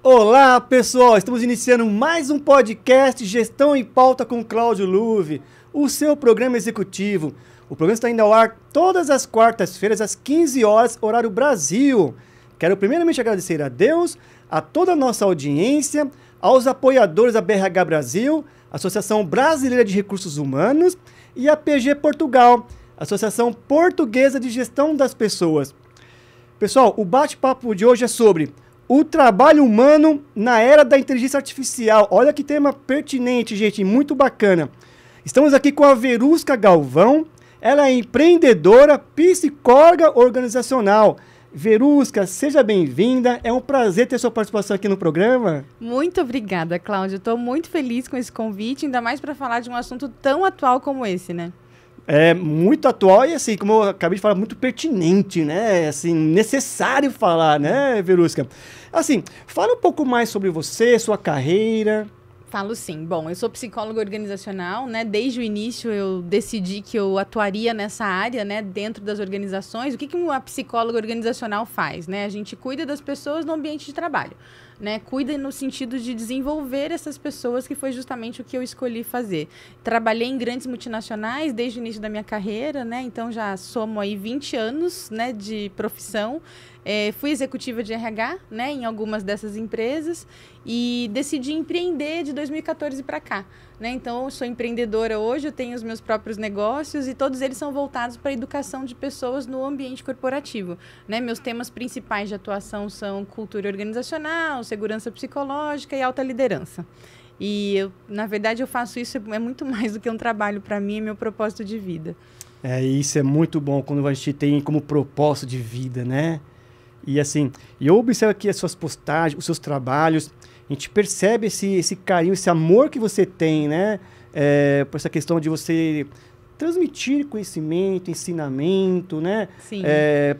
Olá, pessoal! Estamos iniciando mais um podcast Gestão em Pauta com Cláudio Luve, o seu programa executivo. O programa está indo ao ar todas as quartas-feiras, às 15 horas, horário Brasil. Quero primeiramente agradecer a Deus, a toda a nossa audiência, aos apoiadores da BRH Brasil, Associação Brasileira de Recursos Humanos e a PG Portugal, Associação Portuguesa de Gestão das Pessoas. Pessoal, o bate-papo de hoje é sobre o trabalho humano na era da inteligência artificial. Olha que tema pertinente, gente, muito bacana. Estamos aqui com a Verusca Galvão. Ela é empreendedora, psicóloga organizacional. Verusca, seja bem-vinda. É um prazer ter sua participação aqui no programa. Muito obrigada, Cláudio. Estou muito feliz com esse convite, ainda mais para falar de um assunto tão atual como esse, né? É muito atual e, assim, como eu acabei de falar, muito pertinente, né? Assim, necessário falar, né, Verusca? Assim, fala um pouco mais sobre você, sua carreira. Falo sim. Bom, eu sou psicóloga organizacional, né? Desde o início eu decidi que eu atuaria nessa área, né? Dentro das organizações. O que uma psicóloga organizacional faz, né? A gente cuida das pessoas no ambiente de trabalho, né? Cuida no sentido de desenvolver essas pessoas, que foi justamente o que eu escolhi fazer. Trabalhei em grandes multinacionais desde o início da minha carreira, né? Então já somo aí 20 anos, né, de profissão. Fui executiva de RH, né, em algumas dessas empresas e decidi empreender de 2014 para cá, né? Então, eu sou empreendedora hoje, eu tenho os meus próprios negócios e todos eles são voltados para a educação de pessoas no ambiente corporativo, né? Meus temas principais de atuação são cultura organizacional, segurança psicológica e alta liderança. E, na verdade, eu faço isso, é muito mais do que um trabalho para mim, é meu propósito de vida. Isso é muito bom quando a gente tem como propósito de vida, né? E assim, eu observo aqui as suas postagens, os seus trabalhos, a gente percebe esse carinho, esse amor que você tem, né? Por essa questão de você transmitir conhecimento, ensinamento, né? Sim.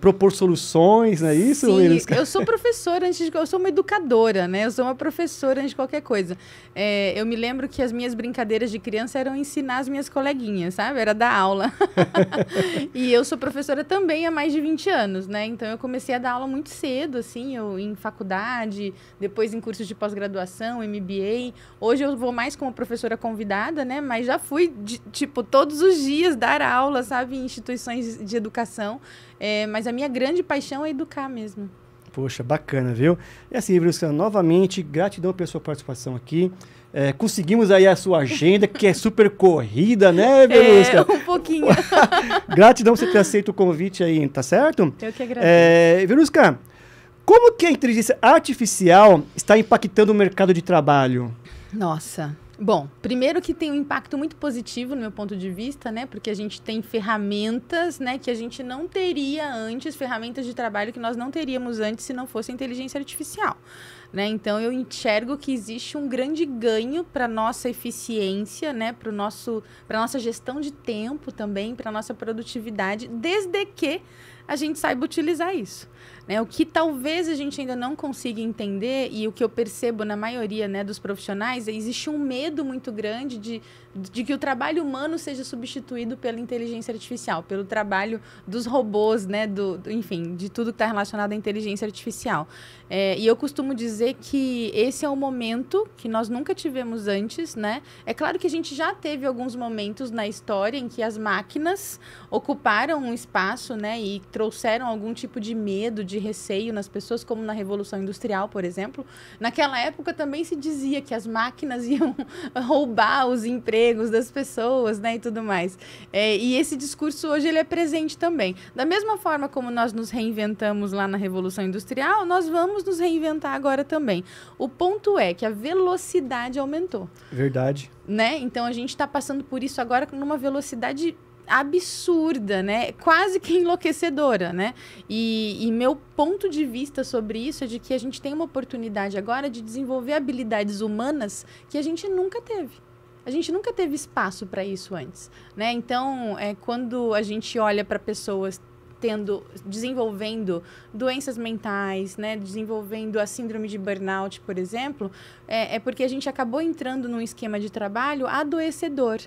Propor soluções, não é isso? Sim, eu sou professora, eu sou uma educadora, né? Eu sou uma professora antes de qualquer coisa. Eu me lembro que as minhas brincadeiras de criança eram ensinar as minhas coleguinhas, sabe? Era dar aula. E eu sou professora também há mais de 20 anos, né? Então, eu comecei a dar aula muito cedo, assim, em faculdade, depois em cursos de pós-graduação, MBA. Hoje eu vou mais como professora convidada, né? Mas já fui, todos os dias dar aula, sabe, em instituições de educação, mas a minha grande paixão é educar mesmo. Poxa, bacana, viu? E assim, Verusca, novamente, gratidão pela sua participação aqui. Conseguimos aí a sua agenda, que é super corrida, né, Verusca? Um pouquinho. Gratidão por você ter aceito o convite aí, tá certo? Eu que agradeço. Verusca, como que a inteligência artificial está impactando o mercado de trabalho? Nossa. Bom, primeiro que tem um impacto muito positivo no meu ponto de vista, né? Porque a gente tem ferramentas, né, que a gente não teria antes, ferramentas de trabalho que nós não teríamos antes se não fosse a inteligência artificial, né? Então, eu enxergo que existe um grande ganho para nossa eficiência, né, para nossa gestão de tempo também, para nossa produtividade, desde que a gente saiba utilizar isso, né? O que talvez a gente ainda não consiga entender, e o que eu percebo na maioria, né, dos profissionais, existe um medo muito grande de que o trabalho humano seja substituído pela inteligência artificial, pelo trabalho dos robôs, né, enfim, de tudo que está relacionado à inteligência artificial. E eu costumo dizer que esse é um momento que nós nunca tivemos antes, né? É claro que a gente já teve alguns momentos na história em que as máquinas ocuparam um espaço, né, e trouxeram algum tipo de medo, de receio nas pessoas, como na Revolução Industrial, por exemplo. Naquela época também se dizia que as máquinas iam roubar os empregos das pessoas, né, e tudo mais. E esse discurso hoje ele é presente também. Da mesma forma como nós nos reinventamos lá na Revolução Industrial, nós vamos nos reinventar agora também. O ponto é que a velocidade aumentou. Verdade. Né? Então, a gente está passando por isso agora numa velocidade absurda, né? Quase que enlouquecedora, né? E meu ponto de vista sobre isso é de que a gente tem uma oportunidade agora de desenvolver habilidades humanas que a gente nunca teve. A gente nunca teve espaço para isso antes, né? Então, quando a gente olha para pessoas desenvolvendo doenças mentais, né, desenvolvendo a síndrome de burnout, por exemplo, é porque a gente acabou entrando num esquema de trabalho adoecedor,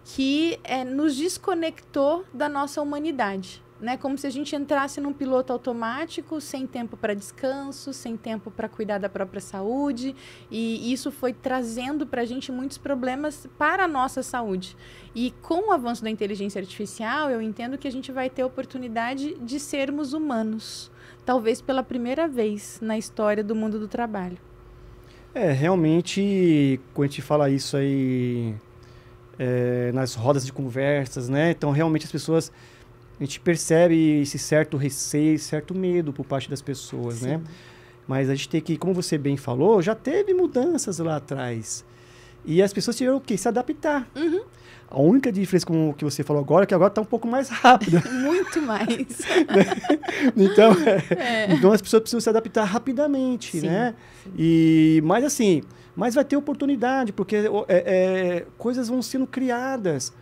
que nos desconectou da nossa humanidade, né? Como se a gente entrasse num piloto automático, sem tempo para descanso, sem tempo para cuidar da própria saúde. E isso foi trazendo para a gente muitos problemas para a nossa saúde. E com o avanço da inteligência artificial, eu entendo que a gente vai ter a oportunidade de sermos humanos. Talvez pela primeira vez na história do mundo do trabalho. Realmente, quando a gente fala isso aí nas rodas de conversas, né? Então, realmente, as pessoas... A gente percebe esse certo receio, certo medo por parte das pessoas, Sim. né? Mas a gente tem que, como você bem falou, já teve mudanças lá atrás. E as pessoas tiveram o quê? Se adaptar. Uhum. A única diferença com o que você falou agora é que agora está um pouco mais rápido. Muito mais. Então as pessoas precisam se adaptar rapidamente, Sim, né? sim. Mas assim, vai ter oportunidade, porque coisas vão sendo criadas,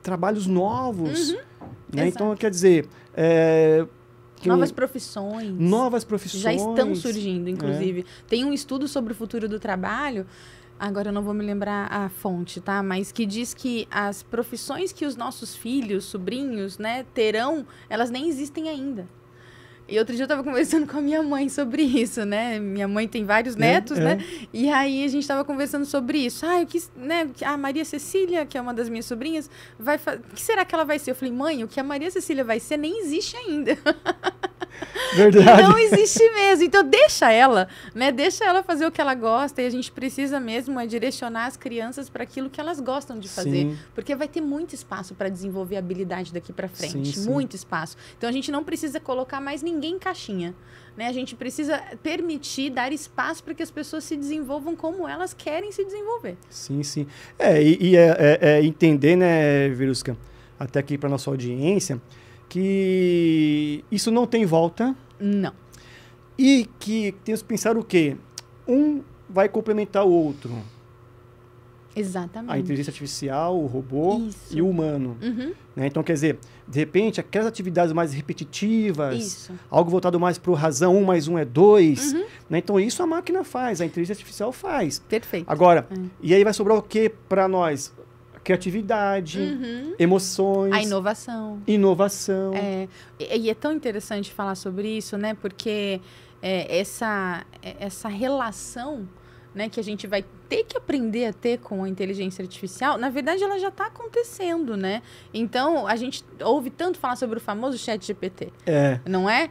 trabalhos novos, né? Então, quer dizer... Novas profissões. Novas profissões. Já estão surgindo, inclusive. Tem um estudo sobre o futuro do trabalho, agora eu não vou me lembrar a fonte, tá? Mas que diz que as profissões que os nossos filhos, sobrinhos, né, terão, elas nem existem ainda. E outro dia eu estava conversando com a minha mãe sobre isso, né? Minha mãe tem vários netos, né? E aí a gente estava conversando sobre isso. A Maria Cecília, que é uma das minhas sobrinhas, o que será que ela vai ser? Eu falei, mãe, o que a Maria Cecília vai ser nem existe ainda. Verdade. Não existe mesmo. Então, deixa ela, né? Deixa ela fazer o que ela gosta. E a gente precisa mesmo direcionar as crianças para aquilo que elas gostam de fazer. Sim. Porque vai ter muito espaço para desenvolver habilidade daqui para frente. Sim. Muito espaço. Então, a gente não precisa colocar mais ninguém em caixinha. Né? A gente precisa permitir, dar espaço para que as pessoas se desenvolvam como elas querem se desenvolver. Sim, sim. Entender, né, Verusca, até aqui para nossa audiência, que isso não tem volta. Não. E que temos que pensar o quê? Um vai complementar o outro. Exatamente. A inteligência artificial, o robô e o humano. Né? Então, quer dizer, de repente, aquelas atividades mais repetitivas, algo voltado mais para o razão, 1 mais 1 é 2. Né? Então, isso a máquina faz, a inteligência artificial faz. Perfeito. Agora, e aí vai sobrar o quê para nós? Criatividade, emoções. A inovação. Inovação. E é tão interessante falar sobre isso, né? Porque essa relação, né, que a gente vai ter que aprender a ter com a inteligência artificial, na verdade, ela já está acontecendo, né? Então, a gente ouve tanto falar sobre o famoso ChatGPT. Não é?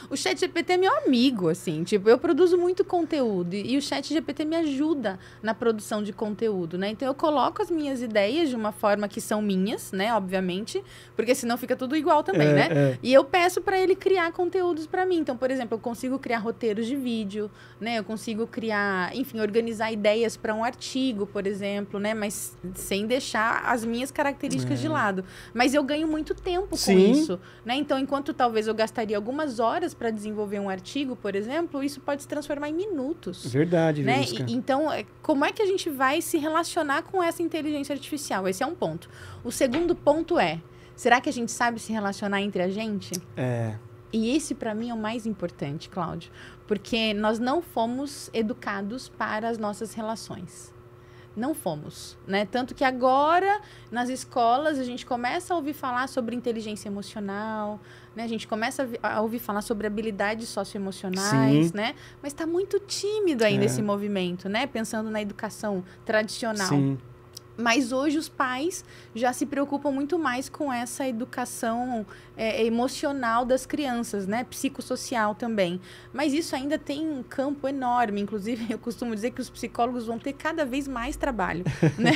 O ChatGPT é meu amigo, assim. Tipo, eu produzo muito conteúdo e o ChatGPT me ajuda na produção de conteúdo, né? Então, eu coloco as minhas ideias de uma forma que são minhas, né? Obviamente, porque senão fica tudo igual também, né? E eu peço para ele criar conteúdos para mim. Então, por exemplo, eu consigo criar roteiros de vídeo, né? Eu consigo criar, enfim, organizar ideias para um artigo, por exemplo, né? Mas sem deixar as minhas características de lado. Mas eu ganho muito tempo com isso, né? Então, enquanto talvez eu gastaria algumas horas para desenvolver um artigo, por exemplo, isso pode se transformar em minutos. Verdade, né? Verusca. Então, como é que a gente vai se relacionar com essa inteligência artificial? Esse é um ponto. O segundo ponto será que a gente sabe se relacionar entre a gente? E esse, para mim, é o mais importante, Cláudio. Porque nós não fomos educados para as nossas relações. Não fomos, né? Tanto que agora, nas escolas, a gente começa a ouvir falar sobre inteligência emocional, né? A gente começa a ouvir falar sobre habilidades socioemocionais, né? Mas está muito tímido ainda esse movimento, né? Pensando na educação tradicional. Sim. Mas hoje os pais já se preocupam muito mais com essa educação emocional das crianças, né? Psicossocial também. Mas isso ainda tem um campo enorme. Inclusive, eu costumo dizer que os psicólogos vão ter cada vez mais trabalho, né?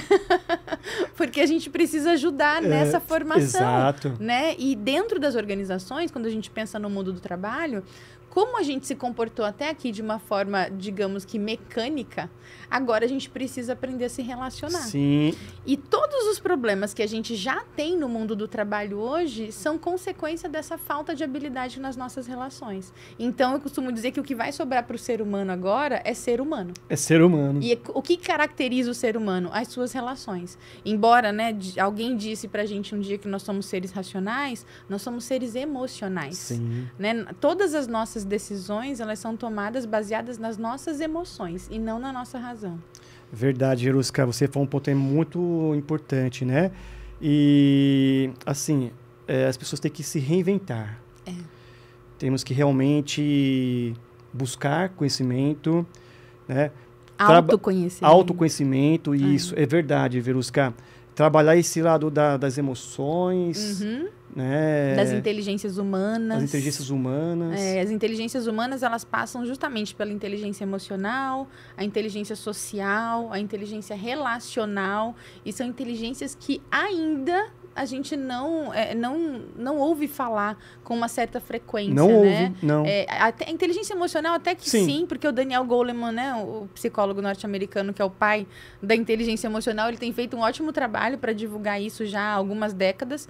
Porque a gente precisa ajudar nessa formação. Exato. Né? E dentro das organizações, quando a gente pensa no mundo do trabalho, como a gente se comportou até aqui de uma forma, digamos que mecânica, agora a gente precisa aprender a se relacionar. Sim. E todos os problemas que a gente já tem no mundo do trabalho hoje são consequência dessa falta de habilidade nas nossas relações. Então, eu costumo dizer que o que vai sobrar para o ser humano agora é ser humano. É ser humano. E o que caracteriza o ser humano? As suas relações. Embora, né, alguém disse pra gente um dia que nós somos seres racionais, nós somos seres emocionais. Sim. Né? Todas as nossas decisões, elas são tomadas baseadas nas nossas emoções e não na nossa razão. Verdade, Verusca, você falou um ponto muito importante, né? E, assim, as pessoas têm que se reinventar. É. Temos que realmente buscar conhecimento, né? Autoconhecimento. Isso, é verdade, Verusca. Trabalhar esse lado das emoções, né? Das inteligências humanas. As inteligências humanas. As inteligências humanas, elas passam justamente pela inteligência emocional, a inteligência social, a inteligência relacional. E são inteligências que ainda a gente não ouve falar com uma certa frequência, não né? Ouve, não. A inteligência emocional até que sim, porque o Daniel Goleman, né, o psicólogo norte-americano, que é o pai da inteligência emocional, ele tem feito um ótimo trabalho para divulgar isso já há algumas décadas.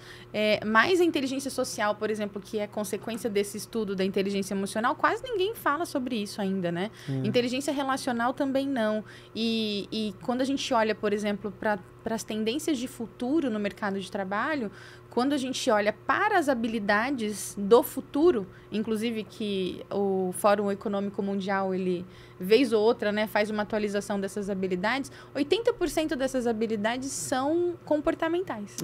Mas a inteligência social, por exemplo, que é consequência desse estudo da inteligência emocional, quase ninguém fala sobre isso ainda, né? Inteligência relacional também não. E quando a gente olha, por exemplo, para as tendências de futuro no mercado de trabalho, quando a gente olha para as habilidades do futuro, inclusive que o Fórum Econômico Mundial, ele, vez ou outra, né, faz uma atualização dessas habilidades, 80% dessas habilidades são comportamentais.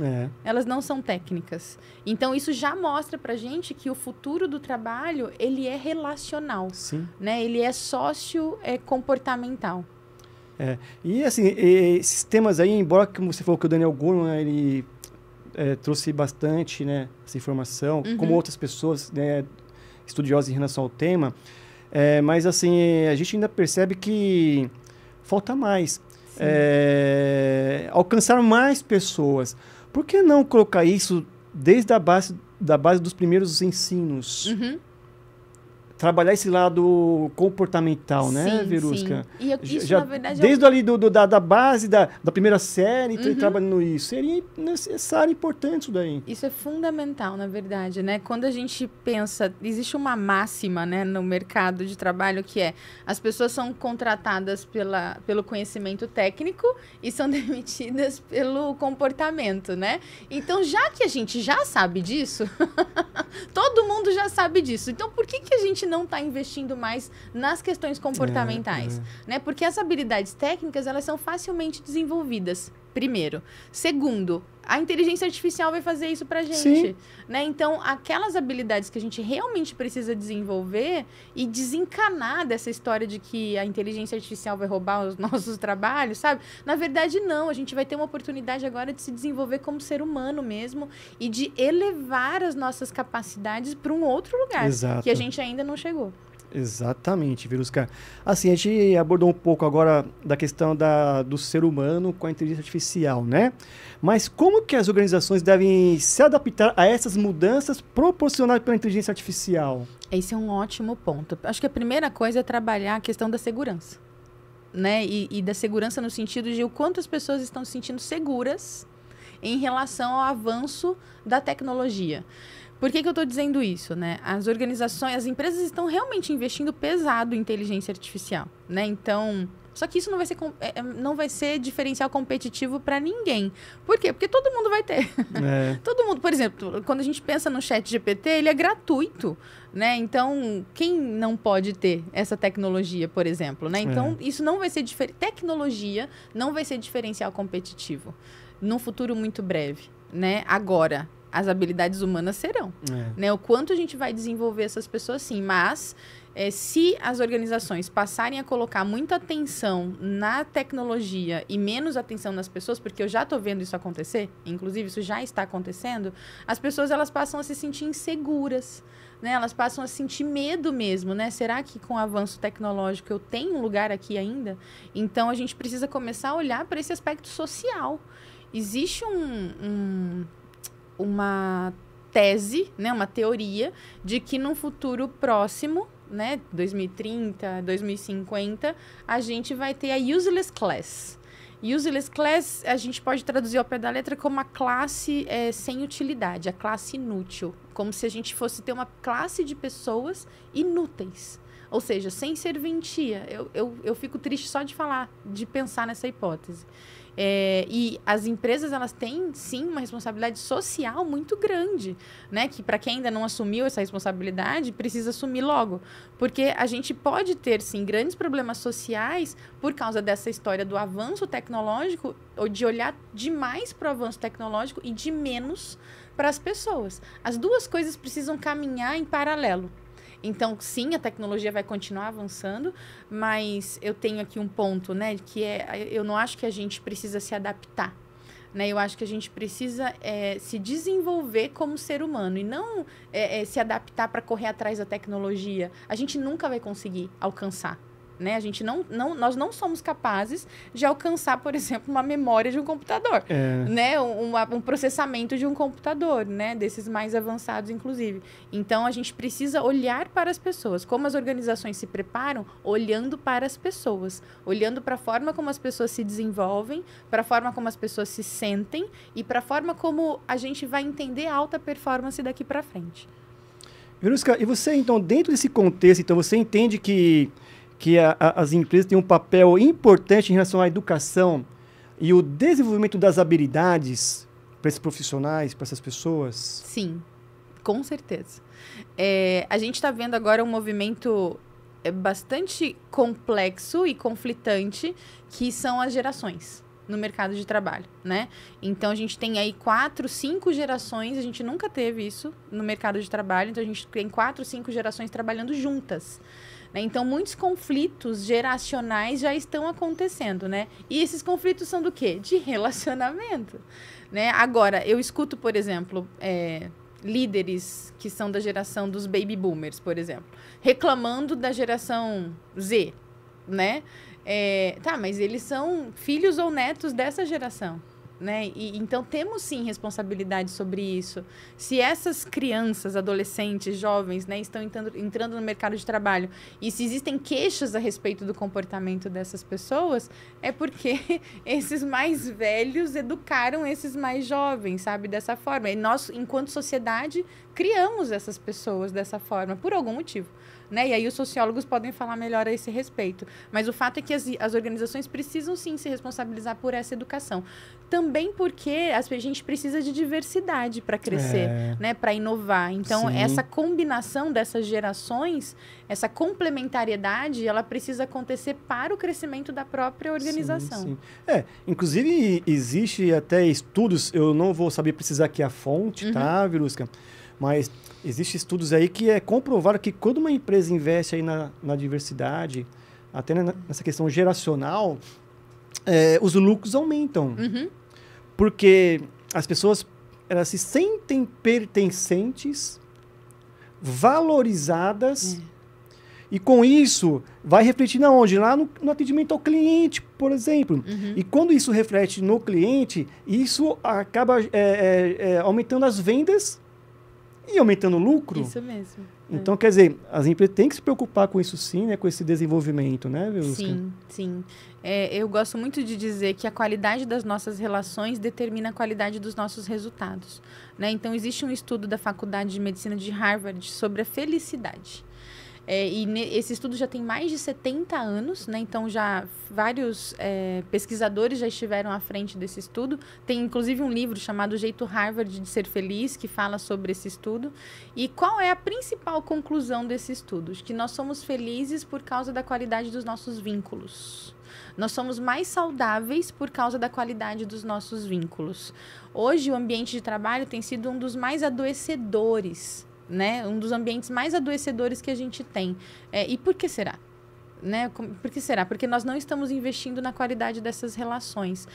Elas não são técnicas. Então, isso já mostra pra gente que o futuro do trabalho, ele é relacional. Sim. Né? Ele é sócio-comportamental. E assim, esses temas aí, embora como você falou que o Daniel Goleman, ele trouxe bastante, né, essa informação, como outras pessoas, né, estudiosas em relação ao tema, mas assim, a gente ainda percebe que falta mais. Alcançar mais pessoas. Por que não colocar isso desde a base dos primeiros ensinos? Trabalhar esse lado comportamental, né, Verusca? Sim. E isso, já, na verdade, desde ali da base da primeira série, trabalhando isso. Seria necessário e importante isso daí. Isso é fundamental, na verdade, né? Quando a gente pensa, existe uma máxima, né, no mercado de trabalho que é: as pessoas são contratadas pelo conhecimento técnico e são demitidas pelo comportamento, né? Então, já que a gente já sabe disso, todo mundo já sabe disso. Então, por que a gente não está investindo mais nas questões comportamentais? Né? Porque as habilidades técnicas, elas são facilmente desenvolvidas, primeiro. Segundo, a inteligência artificial vai fazer isso pra gente. Né? Então, aquelas habilidades que a gente realmente precisa desenvolver e desencanar dessa história de que a inteligência artificial vai roubar os nossos trabalhos, sabe? Na verdade, não. A gente vai ter uma oportunidade agora de se desenvolver como ser humano mesmo e de elevar as nossas capacidades para um outro lugar. Exato. Que a gente ainda não chegou. Exatamente, Verusca. Assim, a gente abordou um pouco agora da questão do ser humano com a inteligência artificial, né? Mas como que as organizações devem se adaptar a essas mudanças proporcionadas pela inteligência artificial? Esse é um ótimo ponto. Acho que a primeira coisa é trabalhar a questão da segurança, né? E da segurança no sentido de o quanto as pessoas estão se sentindo seguras em relação ao avanço da tecnologia. Por que eu estou dizendo isso, né? As organizações, as empresas estão realmente investindo pesado em inteligência artificial, né? Então, só que isso não vai ser diferencial competitivo para ninguém. Por quê? Porque todo mundo vai ter. Todo mundo, por exemplo, quando a gente pensa no ChatGPT, ele é gratuito, né? Então, quem não pode ter essa tecnologia, por exemplo, né? Então, isso não vai ser tecnologia não vai ser diferencial competitivo num futuro muito breve, né? Agora, as habilidades humanas serão. Né? O quanto a gente vai desenvolver essas pessoas, sim. Mas, se as organizações passarem a colocar muita atenção na tecnologia e menos atenção nas pessoas, porque eu já estou vendo isso acontecer, inclusive isso já está acontecendo, as pessoas elas passam a se sentir inseguras. Né? Elas passam a sentir medo mesmo, né? Será que com o avanço tecnológico eu tenho um lugar aqui ainda? Então, a gente precisa começar a olhar para esse aspecto social. Existe uma tese, né, uma teoria de que num futuro próximo, né, 2030, 2050, a gente vai ter a useless class. Useless class, a gente pode traduzir ao pé da letra como a classe sem utilidade, a classe inútil. Como se a gente fosse ter uma classe de pessoas inúteis. Ou seja, sem serventia. Eu fico triste só de falar, de pensar nessa hipótese. E as empresas, elas têm, sim, uma responsabilidade social muito grande, né? Que para quem ainda não assumiu essa responsabilidade, precisa assumir logo. Porque a gente pode ter, sim, grandes problemas sociais por causa dessa história do avanço tecnológico, ou de olhar demais para o avanço tecnológico e de menos para as pessoas. As duas coisas precisam caminhar em paralelo. Então, sim, a tecnologia vai continuar avançando, mas eu tenho aqui um ponto, né, que eu não acho que a gente precisa se adaptar, né? Eu acho que a gente precisa se desenvolver como ser humano e não se adaptar para correr atrás da tecnologia. A gente nunca vai conseguir alcançar. Né? Nós não somos capazes de alcançar, por exemplo, uma memória de um computador, né? Um processamento de um computador, né? Desses mais avançados, inclusive. Então, a gente precisa olhar para as pessoas. Como as organizações se preparam? Olhando para as pessoas. Olhando para a forma como as pessoas se desenvolvem, para a forma como as pessoas se sentem e para a forma como a gente vai entender a alta performance daqui para frente. Verusca, e você, então, dentro desse contexto, então, você entende que as empresas têm um papel importante em relação à educação e o desenvolvimento das habilidades para esses profissionais, para essas pessoas? Sim, com certeza. A gente está vendo agora um movimento bastante complexo e conflitante, que são as gerações no mercado de trabalho, né? Então, a gente tem aí 4, 5 gerações, a gente nunca teve isso no mercado de trabalho, então a gente tem 4, 5 gerações trabalhando juntas. Então, muitos conflitos geracionais já estão acontecendo, né? E esses conflitos são do quê? De relacionamento, né? Agora, eu escuto, por exemplo, líderes que são da geração dos baby boomers, por exemplo, reclamando da geração Z, né? Tá, mas eles são filhos ou netos dessa geração. Né? Então, temos sim responsabilidade sobre isso. Se essas crianças, adolescentes, jovens, né, estão entrando no mercado de trabalho e se existem queixas a respeito do comportamento dessas pessoas, é porque esses mais velhos educaram esses mais jovens, sabe? Dessa forma. E nós, enquanto sociedade, criamos essas pessoas dessa forma, por algum motivo. Né? E aí os sociólogos podem falar melhor a esse respeito. Mas o fato é que as organizações precisam sim se responsabilizar por essa educação. Também porque a gente precisa de diversidade para crescer, né? Para inovar. Então, essa combinação dessas gerações, essa complementariedade, ela precisa acontecer para o crescimento da própria organização. Sim. Inclusive, existe até estudos, eu não vou saber precisar aqui a fonte, tá, Verusca? Mas existem estudos aí que é comprovado que quando uma empresa investe aí na diversidade, até nessa questão geracional, os lucros aumentam. Porque as pessoas, elas se sentem pertencentes, valorizadas, e com isso vai refletir na onde? Lá no atendimento ao cliente, por exemplo. E quando isso reflete no cliente, isso acaba aumentando as vendas e aumentando o lucro. Isso mesmo. Então, quer dizer, as empresas têm que se preocupar com isso sim, né? Com esse desenvolvimento, né, Verusca? Sim. Eu gosto muito de dizer que a qualidade das nossas relações determina a qualidade dos nossos resultados, né? Então, existe um estudo da Faculdade de Medicina de Harvard sobre a felicidade. Esse estudo já tem mais de 70 anos, né? Então já vários pesquisadores já estiveram à frente desse estudo. Tem inclusive um livro chamado O Jeito Harvard de Ser Feliz, que fala sobre esse estudo. E qual é a principal conclusão desse estudo? Que nós somos felizes por causa da qualidade dos nossos vínculos. Nós somos mais saudáveis por causa da qualidade dos nossos vínculos. Hoje, o ambiente de trabalho tem sido um dos mais adoecedores, né? Um dos ambientes mais adoecedores que a gente tem. E por que será? Né? Por que será? Porque nós não estamos investindo na qualidade dessas relações.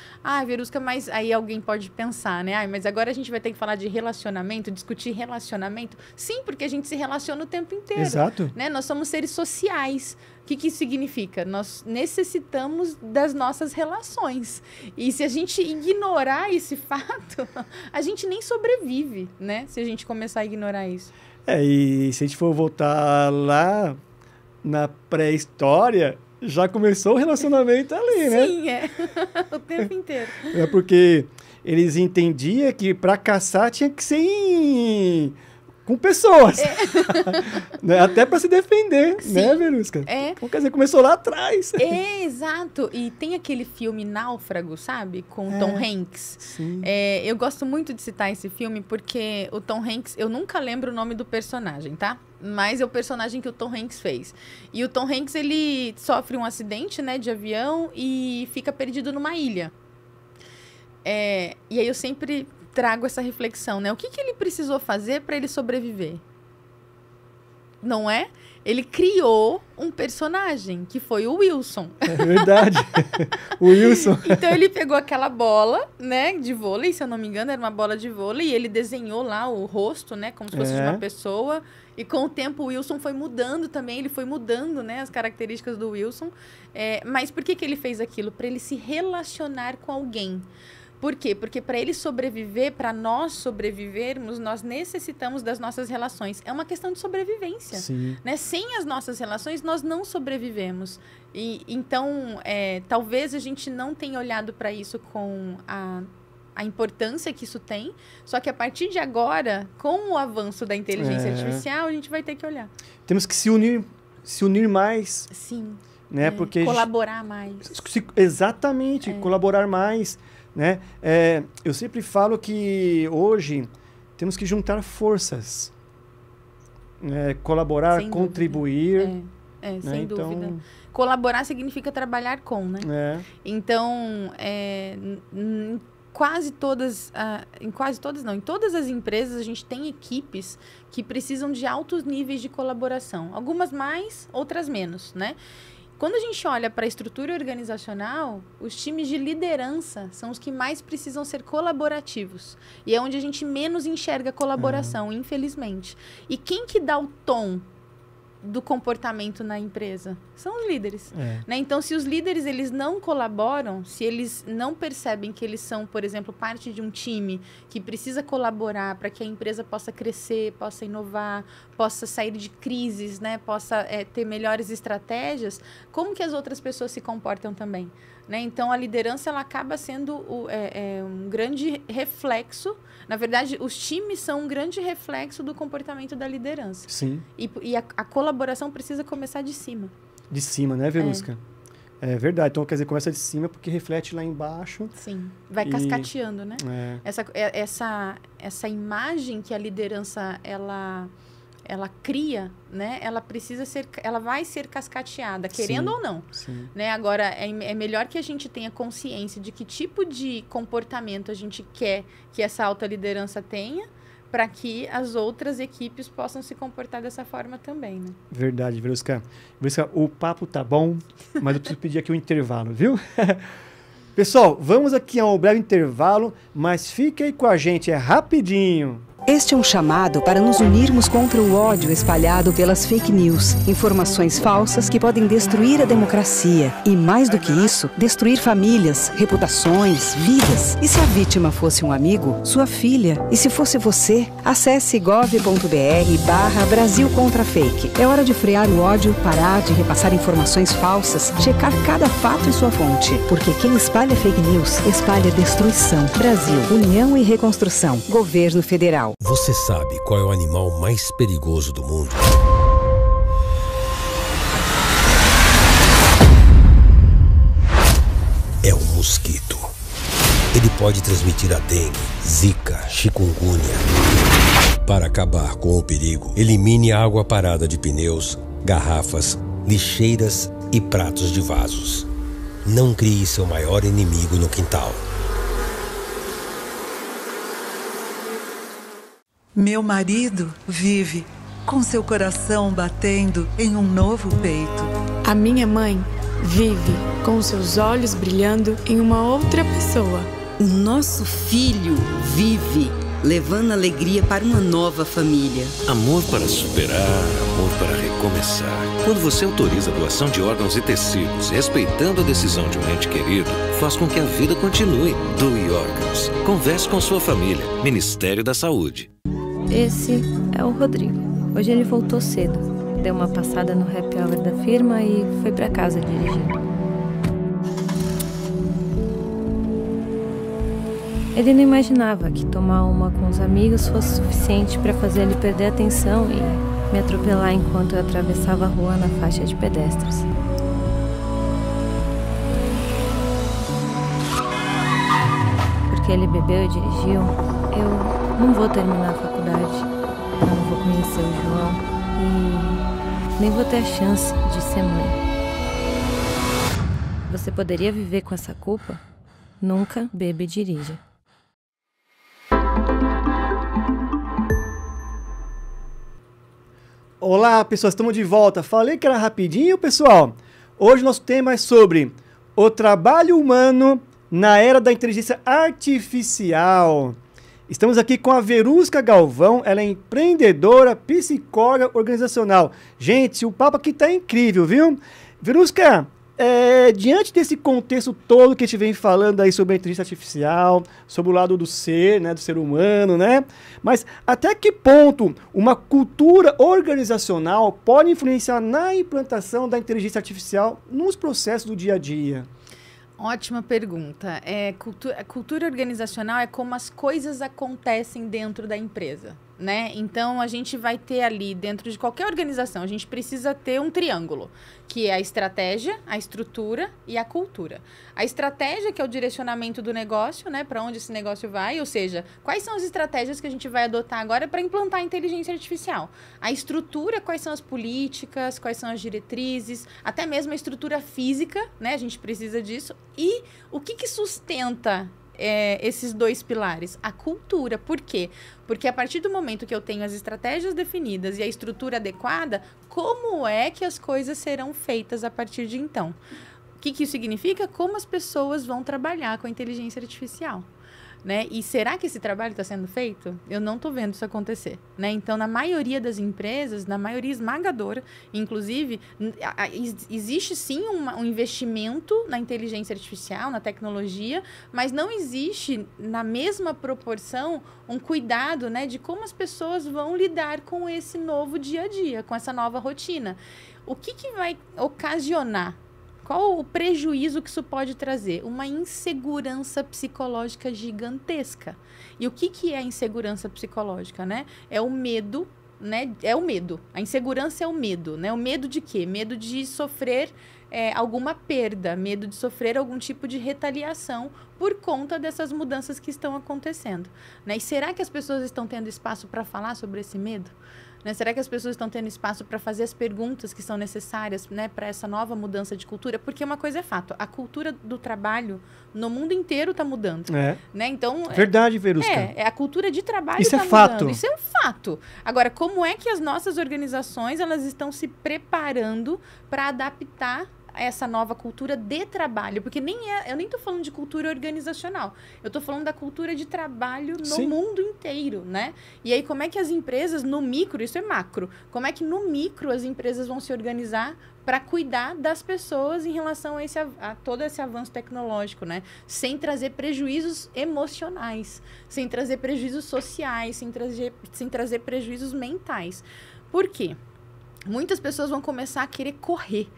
Verusca, mas aí alguém pode pensar, né? Mas agora a gente vai ter que falar de relacionamento, discutir relacionamento. Sim, porque a gente se relaciona o tempo inteiro. Exato. Né? Nós somos seres sociais. O que isso significa? Nós necessitamos das nossas relações. E se a gente ignorar esse fato, a gente nem sobrevive, né? Se a gente começar a ignorar isso. E se a gente for voltar lá na pré-história, já começou o relacionamento ali, né? Sim, o tempo inteiro. Porque eles entendiam que para caçar tinha que ser com pessoas. Né? Até para se defender, né, Verusca? Então, quer dizer, começou lá atrás. Exato. E tem aquele filme Náufrago, sabe? Com o Tom Hanks. Sim. Eu gosto muito de citar esse filme porque o Tom Hanks, eu nunca lembro o nome do personagem, tá? Mas é o personagem que o Tom Hanks fez. E o Tom Hanks, ele sofre um acidente, né, de avião e fica perdido numa ilha. E aí eu sempre trago essa reflexão, né? O que ele precisou fazer para ele sobreviver? Não é? Ele criou um personagem, que foi o Wilson. É verdade. O Wilson. Então, ele pegou aquela bola, né, de vôlei, se eu não me engano, era uma bola de vôlei, e ele desenhou lá o rosto, né, como se fosse de uma pessoa. E com o tempo, o Wilson foi mudando também, ele foi mudando, né, as características do Wilson. Mas por que ele fez aquilo? Para ele se relacionar com alguém. Por quê? Porque para ele sobreviver, para nós sobrevivermos, nós necessitamos das nossas relações. É uma questão de sobrevivência. Sim. Né? Sem as nossas relações, nós não sobrevivemos. Então, talvez a gente não tenha olhado para isso com a importância que isso tem, só que a partir de agora, com o avanço da inteligência artificial, a gente vai ter que olhar. Temos que se unir mais. Sim. Né? Porque colaborar mais. Exatamente, colaborar mais. Né? Eu sempre falo que hoje temos que juntar forças, colaborar, sem quantribuir. Né? Né? Sem dúvida. Colaborar significa trabalhar com, né? Então, em todas as empresas a gente tem equipes que precisam de altos níveis de colaboração. Algumas mais, outras menos, né? Quando a gente olha para a estrutura organizacional, os times de liderança são os que mais precisam ser colaborativos. E é onde a gente menos enxerga colaboração, infelizmente. E quem que dá o tom do comportamento na empresa? São os líderes. Né? Então, se os líderes eles não colaboram, se eles não percebem que eles são, por exemplo, parte de um time que precisa colaborar para que a empresa possa crescer, possa inovar, possa sair de crises, né? Possa ter melhores estratégias, como que as outras pessoas se comportam também? Né? Então, a liderança ela acaba sendo um grande reflexo. Na verdade, os times são um grande reflexo do comportamento da liderança. Sim. E a colaboração precisa começar de cima. De cima, né, Verusca? É verdade. Então, quer dizer, começa de cima porque reflete lá embaixo. Sim. Vai cascateando, né? Essa imagem que a liderança ela cria, né? Ela vai ser cascateada, querendo ou não. Sim. Né? Agora, é melhor que a gente tenha consciência de que tipo de comportamento a gente quer que essa alta liderança tenha, para que as outras equipes possam se comportar dessa forma também, né? Verdade, Verusca. Verusca, o papo tá bom, mas eu preciso pedir aqui um intervalo, viu? Pessoal, vamos aqui a um breve intervalo, mas fique aí com a gente, é rapidinho. Este é um chamado para nos unirmos contra o ódio espalhado pelas fake news, informações falsas que podem destruir a democracia e, mais do que isso, destruir famílias, reputações, vidas. E se a vítima fosse um amigo, sua filha? E se fosse você? Acesse gov.br/Brasil contra Fake. É hora de frear o ódio, parar de repassar informações falsas, checar cada fato e sua fonte. Porque quem espalha fake news, espalha destruição. Brasil, União e Reconstrução. Governo Federal. Você sabe qual é o animal mais perigoso do mundo? É o mosquito. Ele pode transmitir a dengue, zika, chikungunya. Para acabar com o perigo, elimine a água parada de pneus, garrafas, lixeiras e pratos de vasos. Não crie seu maior inimigo no quintal. Meu marido vive com seu coração batendo em um novo peito. A minha mãe vive com seus olhos brilhando em uma outra pessoa. O nosso filho vive levando alegria para uma nova família. Amor para superar, amor para recomeçar. Quando você autoriza a doação de órgãos e tecidos, respeitando a decisão de um ente querido, faz com que a vida continue. Doe órgãos. Converse com sua família. Ministério da Saúde. Esse é o Rodrigo. Hoje ele voltou cedo. Deu uma passada no happy hour da firma e foi para casa dirigindo. Ele não imaginava que tomar uma com os amigos fosse suficiente para fazer ele perder a atenção e me atropelar enquanto eu atravessava a rua na faixa de pedestres. Porque ele bebeu e dirigiu, eu não vou terminar a faculdade, eu não vou conhecer o João e nem vou ter a chance de ser mãe. Você poderia viver com essa culpa? Nunca beba e dirija. Olá, pessoas, estamos de volta. Falei que era rapidinho, pessoal. Hoje nosso tema é sobre o trabalho humano na era da inteligência artificial. Estamos aqui com a Verusca Galvão, ela é empreendedora, psicóloga organizacional. Gente, o papo aqui tá incrível, viu? Verusca, diante desse contexto todo que a gente vem falando aí sobre a inteligência artificial, sobre o lado do ser, né, do ser humano, né? Mas até que ponto uma cultura organizacional pode influenciar na implantação da inteligência artificial nos processos do dia a dia? Ótima pergunta. Cultura organizacional é como as coisas acontecem dentro da empresa, né? Então, a gente vai ter ali, dentro de qualquer organização, a gente precisa ter um triângulo, que é a estratégia, a estrutura e a cultura. A estratégia, que é o direcionamento do negócio, né? Para onde esse negócio vai, ou seja, quais são as estratégias que a gente vai adotar agora para implantar a inteligência artificial. A estrutura, quais são as políticas, quais são as diretrizes, até mesmo a estrutura física, né? A gente precisa disso. E o que sustenta esses dois pilares? A cultura. Por quê? Porque a partir do momento que eu tenho as estratégias definidas e a estrutura adequada, como é que as coisas serão feitas a partir de então? O que isso significa? Como as pessoas vão trabalhar com a inteligência artificial. Né? E será que esse trabalho está sendo feito? Eu não estou vendo isso acontecer, né? Então, na maioria das empresas, na maioria esmagadora, inclusive, existe sim um investimento na inteligência artificial, na tecnologia, mas não existe, na mesma proporção, um cuidado, né, de como as pessoas vão lidar com esse novo dia a dia, com essa nova rotina. O que vai ocasionar? Qual o prejuízo que isso pode trazer? Uma insegurança psicológica gigantesca. E o que é a insegurança psicológica, né? É o medo, né? É o medo. A insegurança é o medo, né? O medo de quê? Medo de sofrer alguma perda, medo de sofrer algum tipo de retaliação por conta dessas mudanças que estão acontecendo, né? E será que as pessoas estão tendo espaço para falar sobre esse medo? Né? Será que as pessoas estão tendo espaço para fazer as perguntas que são necessárias, né, para essa nova mudança de cultura? Porque uma coisa é fato, a cultura do trabalho no mundo inteiro está mudando. Né? Então, verdade, Verusca. A cultura de trabalho está mudando. Fato. Isso é um fato. Agora, como é que as nossas organizações elas estão se preparando para adaptar essa nova cultura de trabalho? Porque eu nem estou falando de cultura organizacional, eu estou falando da cultura de trabalho no mundo inteiro, né? E aí, como é que as empresas no micro, isso é macro, como é que no micro as empresas vão se organizar para cuidar das pessoas em relação a todo esse avanço tecnológico, né? Sem trazer prejuízos emocionais, sem trazer prejuízos sociais, sem trazer prejuízos mentais. Por quê? Muitas pessoas vão começar a querer correr,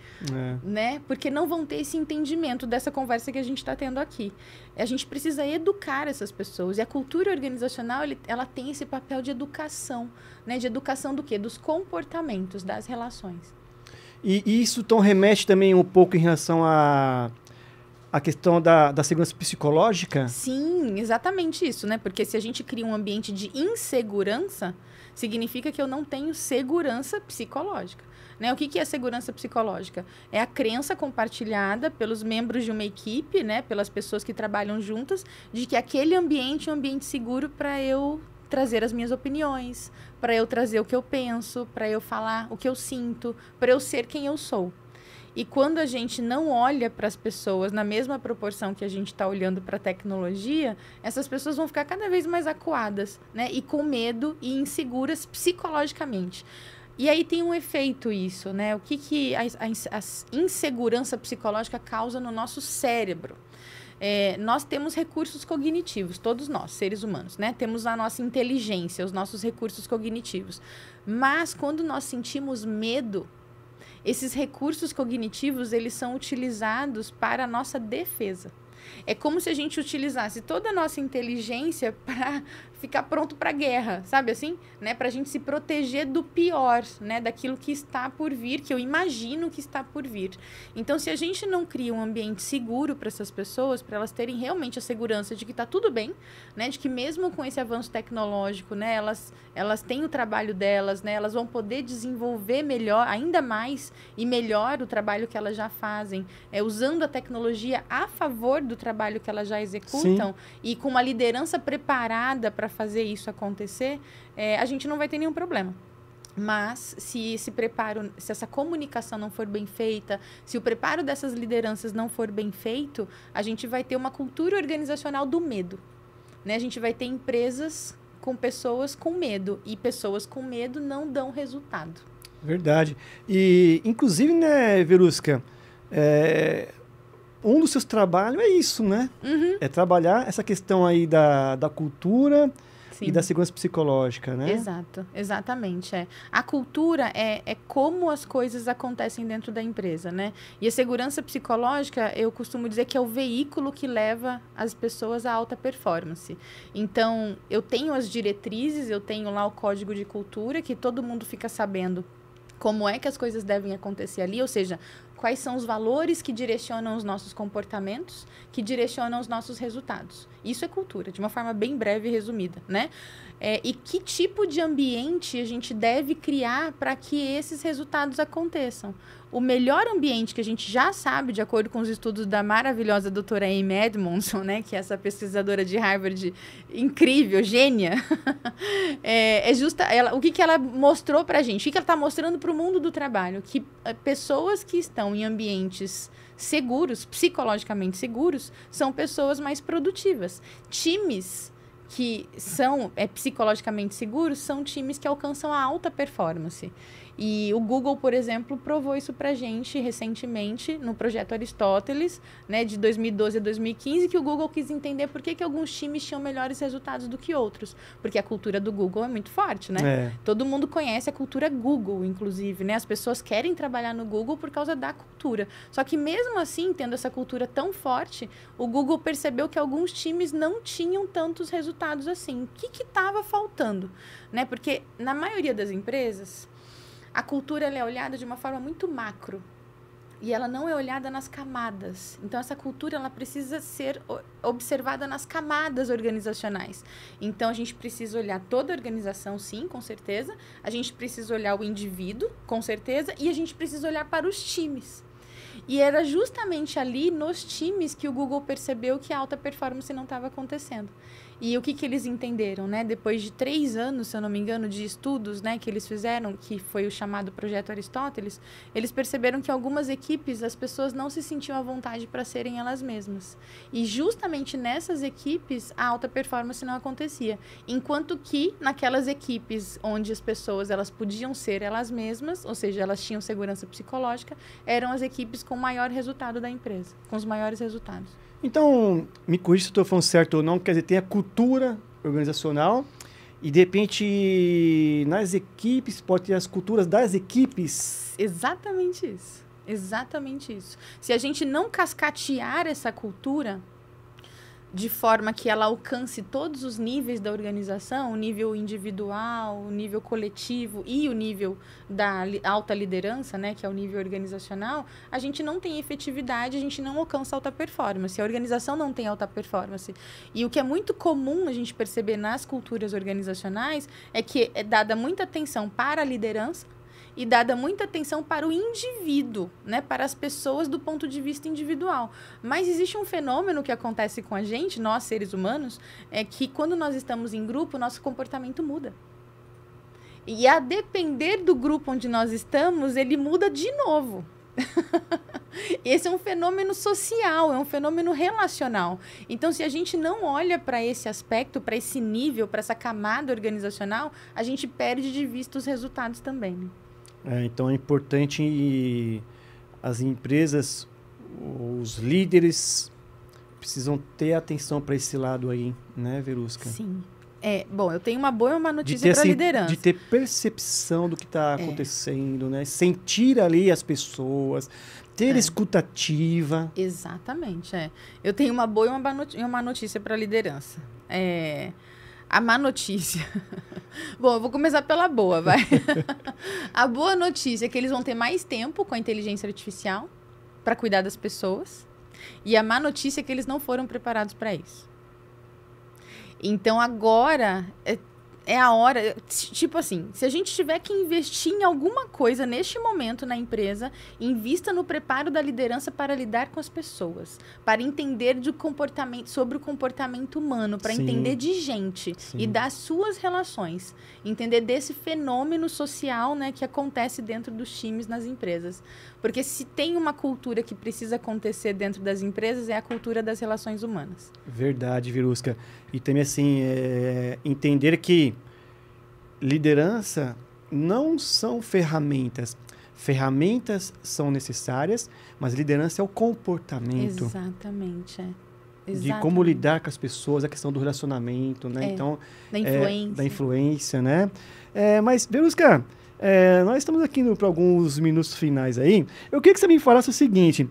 né? Porque não vão ter esse entendimento dessa conversa que a gente está tendo aqui. A gente precisa educar essas pessoas. E a cultura organizacional, ela tem esse papel de educação, né? De educação do quê? Dos comportamentos, das relações. E isso então remete também um pouco em relação à questão da segurança psicológica? Sim, exatamente isso, né? Porque se a gente cria um ambiente de insegurança, significa que eu não tenho segurança psicológica. Né? O que é segurança psicológica? É a crença compartilhada pelos membros de uma equipe, né? Pelas pessoas que trabalham juntas, de que aquele ambiente é um ambiente seguro para eu trazer as minhas opiniões, para eu trazer o que eu penso, para eu falar o que eu sinto, para eu ser quem eu sou. E quando a gente não olha para as pessoas na mesma proporção que a gente está olhando para a tecnologia, essas pessoas vão ficar cada vez mais acuadas, né? E com medo e inseguras psicologicamente. E aí tem um efeito isso, né? O que a insegurança psicológica causa no nosso cérebro? Nós temos recursos cognitivos, todos nós, seres humanos, né? Temos a nossa inteligência, os nossos recursos cognitivos. Mas quando nós sentimos medo, esses recursos cognitivos, eles são utilizados para a nossa defesa. É como se a gente utilizasse toda a nossa inteligência para ficar pronto para a guerra, sabe assim? Né? Para a gente se proteger do pior, né? Daquilo que está por vir, que eu imagino que está por vir. Então, se a gente não cria um ambiente seguro para essas pessoas, para elas terem realmente a segurança de que está tudo bem, né? De que mesmo com esse avanço tecnológico, né? Elas têm o trabalho delas, né? Elas vão poder desenvolver melhor, ainda mais e melhor o trabalho que elas já fazem, usando a tecnologia a favor do trabalho que elas já executam. Sim. E com uma liderança preparada para fazer isso acontecer, a gente não vai ter nenhum problema. Mas se essa comunicação não for bem feita, se o preparo dessas lideranças não for bem feito, a gente vai ter uma cultura organizacional do medo, né? A gente vai ter empresas com pessoas com medo, e pessoas com medo não dão resultado. Verdade. E, inclusive, né, Verusca, um dos seus trabalhos é isso, né? Uhum. É trabalhar essa questão aí da cultura. Sim. E da segurança psicológica, né? Exato, exatamente. A cultura é como as coisas acontecem dentro da empresa, né? E a segurança psicológica, eu costumo dizer que é o veículo que leva as pessoas à alta performance. Então, eu tenho as diretrizes, eu tenho lá o código de cultura, que todo mundo fica sabendo como é que as coisas devem acontecer ali, ou seja, quais são os valores que direcionam os nossos comportamentos, que direcionam os nossos resultados. Isso é cultura, de uma forma bem breve e resumida, né? E que tipo de ambiente a gente deve criar para que esses resultados aconteçam? O melhor ambiente que a gente já sabe, de acordo com os estudos da maravilhosa doutora Amy Edmondson, né, que é essa pesquisadora de Harvard incrível, gênia, o que ela mostrou para a gente, o que ela está mostrando para o mundo do trabalho, que pessoas que estão em ambientes seguros, psicologicamente seguros, são pessoas mais produtivas. Times que são psicologicamente seguros são times que alcançam a alta performance. E o Google, por exemplo, provou isso pra gente recentemente no projeto Aristóteles, né, de 2012 a 2015, que o Google quis entender por que alguns times tinham melhores resultados do que outros. Porque a cultura do Google é muito forte, né? Todo mundo conhece a cultura Google, inclusive, né? As pessoas querem trabalhar no Google por causa da cultura. Só que mesmo assim, tendo essa cultura tão forte, o Google percebeu que alguns times não tinham tantos resultados assim. O que estava faltando, né? Porque na maioria das empresas, a cultura ela é olhada de uma forma muito macro e ela não é olhada nas camadas. Então, essa cultura ela precisa ser observada nas camadas organizacionais. Então, a gente precisa olhar toda a organização, sim, com certeza. A gente precisa olhar o indivíduo, com certeza. E a gente precisa olhar para os times. E era justamente ali, nos times, que o Google percebeu que a alta performance não estava acontecendo. E o que eles entenderam, né? Depois de 3 anos, se eu não me engano, de estudos, né, que eles fizeram, que foi o chamado Projeto Aristóteles, eles perceberam que algumas equipes, as pessoas não se sentiam à vontade para serem elas mesmas. E justamente nessas equipes, a alta performance não acontecia. Enquanto que, naquelas equipes onde as pessoas elas podiam ser elas mesmas, ou seja, elas tinham segurança psicológica, eram as equipes com maior resultado da empresa, com os maiores resultados. Então, me corrija se eu estou falando certo ou não, quer dizer, tem a cultura organizacional e, de repente, nas equipes, pode ter as culturas das equipes. Exatamente isso. Exatamente isso. Se a gente não cascatear essa cultura de forma que ela alcance todos os níveis da organização, o nível individual, o nível coletivo e o nível da alta liderança, né, que é o nível organizacional, a gente não tem efetividade, a gente não alcança alta performance. A organização não tem alta performance. E o que é muito comum a gente perceber nas culturas organizacionais é que é dada muita atenção para a liderança e dada muita atenção para o indivíduo, né, para as pessoas do ponto de vista individual. Mas existe um fenômeno que acontece com a gente, nós seres humanos, é que quando nós estamos em grupo, nosso comportamento muda. E a depender do grupo onde nós estamos, ele muda de novo. Esse é um fenômeno social, é um fenômeno relacional. Então, se a gente não olha para esse aspecto, para esse nível, para essa camada organizacional, a gente perde de vista os resultados também, né? Então é importante as empresas, os líderes precisam ter atenção para esse lado aí, né, Verusca? Sim, Bom, eu tenho uma boa e uma notícia para a liderança. De ter percepção do que está acontecendo, né? Sentir ali as pessoas, ter escutativa. Exatamente, Eu tenho uma boa e uma notícia para a liderança. A má notícia... Bom, eu vou começar pela boa, vai. A boa notícia é que eles vão ter mais tempo com a inteligência artificial para cuidar das pessoas. E a má notícia é que eles não foram preparados para isso. Então, agora é a hora... Tipo assim, se a gente tiver que investir em alguma coisa neste momento na empresa, invista no preparo da liderança para lidar com as pessoas, para entender sobre o comportamento humano, para entender de gente e das suas relações, entender desse fenômeno social, né, que acontece dentro dos times nas empresas. Porque se tem uma cultura que precisa acontecer dentro das empresas, é a cultura das relações humanas. Verdade, Verusca. E também, assim, entender que liderança não são ferramentas. Ferramentas são necessárias, mas liderança é o comportamento. Exatamente, De como lidar com as pessoas, a questão do relacionamento, né? Então, da influência, né? Mas, Verusca, nós estamos aqui para alguns minutos finais aí. Eu queria que você me falasse o seguinte: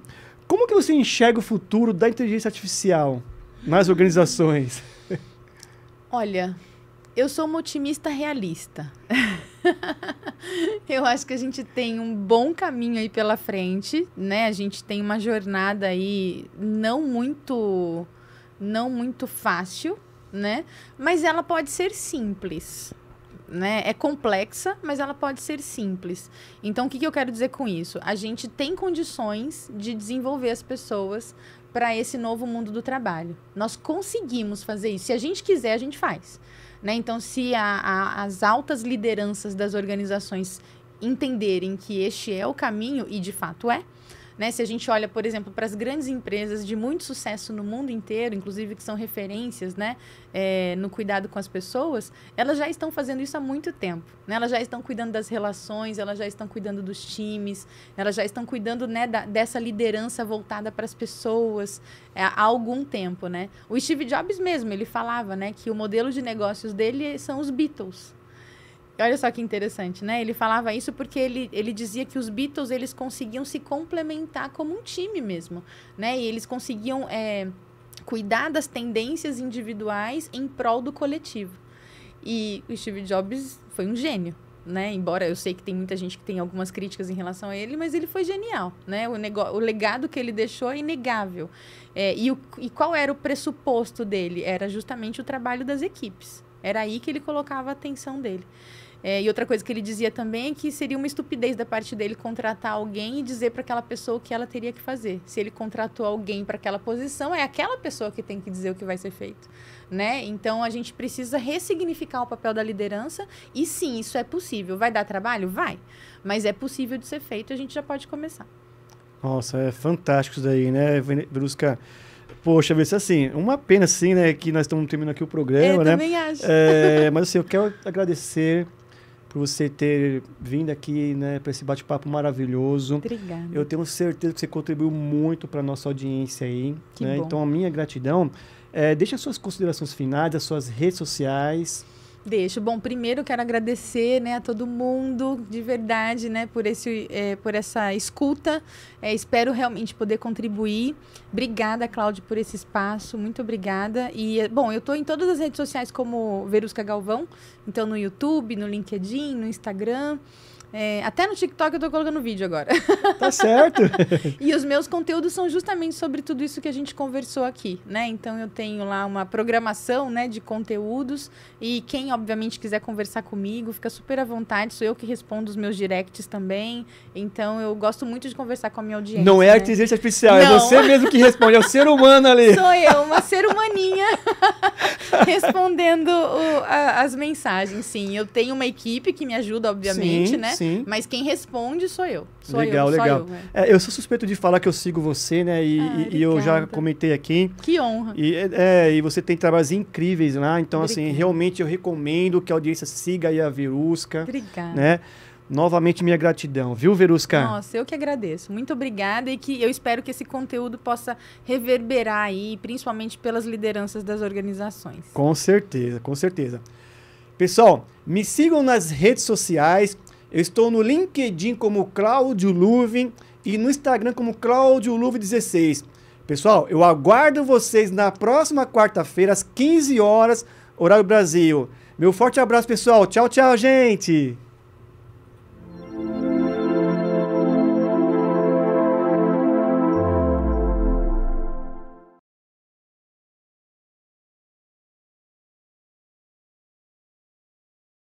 como que você enxerga o futuro da inteligência artificial nas organizações? Olha, eu sou uma otimista realista. Eu acho que a gente tem um bom caminho aí pela frente, né? A gente tem uma jornada aí não muito fácil, né? Mas ela pode ser simples, né? É complexa, mas ela pode ser simples. Então, o que eu quero dizer com isso? A gente tem condições de desenvolver as pessoas para esse novo mundo do trabalho. Nós conseguimos fazer isso. Se a gente quiser, a gente faz. Né? Então, se as altas lideranças das organizações entenderem que este é o caminho, e de fato é, né? Se a gente olha, por exemplo, para as grandes empresas de muito sucesso no mundo inteiro, inclusive que são referências, né, no cuidado com as pessoas, elas já estão fazendo isso há muito tempo. Né? Elas já estão cuidando das relações, elas já estão cuidando dos times, elas já estão cuidando, né, dessa liderança voltada para as pessoas há algum tempo. Né? O Steve Jobs mesmo, ele falava, né, que o modelo de negócios dele são os Beatles. Olha só que interessante, né? Ele falava isso porque ele dizia que os Beatles, eles conseguiam se complementar como um time mesmo, né? E eles conseguiam cuidar das tendências individuais em prol do coletivo. E o Steve Jobs foi um gênio, né? Embora eu sei que tem muita gente que tem algumas críticas em relação a ele, mas ele foi genial, né? O legado que ele deixou é inegável. E qual era o pressuposto dele? Era justamente o trabalho das equipes. Era aí que ele colocava a atenção dele. E outra coisa que ele dizia também é que seria uma estupidez da parte dele contratar alguém e dizer para aquela pessoa o que ela teria que fazer. Se ele contratou alguém para aquela posição, é aquela pessoa que tem que dizer o que vai ser feito. Né? Então, a gente precisa ressignificar o papel da liderança e sim, isso é possível. Vai dar trabalho? Vai. Mas é possível de ser feito e a gente já pode começar. Nossa, é fantástico isso daí, né, Verusca? Poxa, vê se assim, uma pena assim, né, que nós estamos terminando aqui o programa, né? Eu também acho. Mas assim, eu quero agradecer por você ter vindo aqui, né, para esse bate-papo maravilhoso. Obrigada. Eu tenho certeza que você contribuiu muito para a nossa audiência aí. Que né? bom. Então, a minha gratidão. Deixa as suas considerações finais, as suas redes sociais. Deixo. Bom, primeiro eu quero agradecer, né, a todo mundo, de verdade, né, por essa escuta. Espero realmente poder contribuir. Obrigada, Cláudia, por esse espaço. Muito obrigada. E, bom, eu estou em todas as redes sociais como Verusca Galvão. Então, no YouTube, no LinkedIn, no Instagram. Até no TikTok eu estou colocando vídeo agora. Tá certo. E os meus conteúdos são justamente sobre tudo isso que a gente conversou aqui, né? Então, eu tenho lá uma programação, né, de conteúdos. E quem, obviamente, quiser conversar comigo, fica super à vontade. Sou eu que respondo os meus directs também. Então, eu gosto muito de conversar com a minha audiência. Não é a inteligência artificial, é você mesmo que responde. É o ser humano ali. Sou eu, uma ser humaninha respondendo as mensagens, sim. Eu tenho uma equipe que me ajuda, obviamente, né? Sim. Mas quem responde sou eu. Legal. Eu sou suspeito de falar que eu sigo você, né? E eu já comentei aqui. Que honra. E você tem trabalhos incríveis lá. Então, Obrigada. assim, realmente eu recomendo que a audiência siga aí a Verusca. Obrigada. Né? Novamente, minha gratidão, viu, Verusca? Nossa, eu que agradeço. Muito obrigada e que eu espero que esse conteúdo possa reverberar aí, principalmente pelas lideranças das organizações. Com certeza, com certeza. Pessoal, me sigam nas redes sociais. Eu estou no LinkedIn como Cláudio Luve e no Instagram como Cláudio Luve 16. Pessoal, eu aguardo vocês na próxima quarta-feira, às 15 horas, horário Brasil. Meu forte abraço, pessoal. Tchau, tchau, gente!